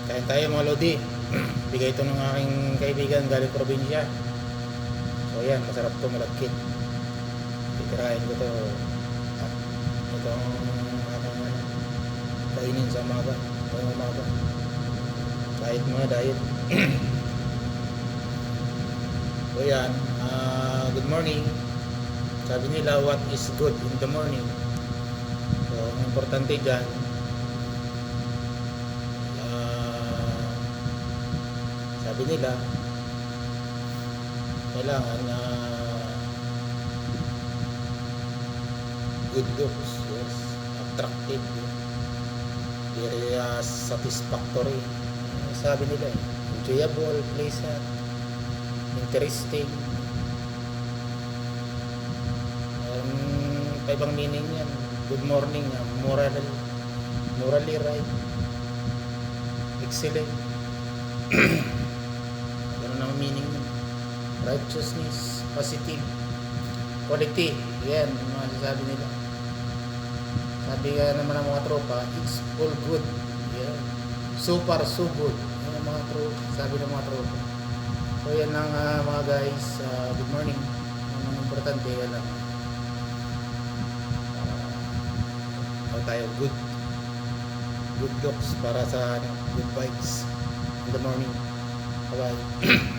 Kain tayo mga Lodi. Bigay ito ng aking kaibigan galing probinsya. So yan, masarap to, malagkit. Titirahin ko to. At ito ang aking kainin sa umaga. Ngayong umaga. Diet mga diet. So yan, good morning. Sabi nila, what is good in the morning? So ang importante dyan, sabi nila kailangan good looks, yes, attractive, very satisfactory, sabi nila enjoyable, pleasant, interesting, pa ibang meaning yan. Good morning, morally right, excellent. Ganun ang meaning nun. Righteousness, positive, quality, yan ang mga sasabi nila. Sabi nga naman ng mga tropa, it's all good, yan, super, so good, yan ang mga tropa, sabi ng mga tropa. So yan ang mga guys, good morning. Ang importante yan lang, tayo good looks para sa good vibes in the morning. Bye bye.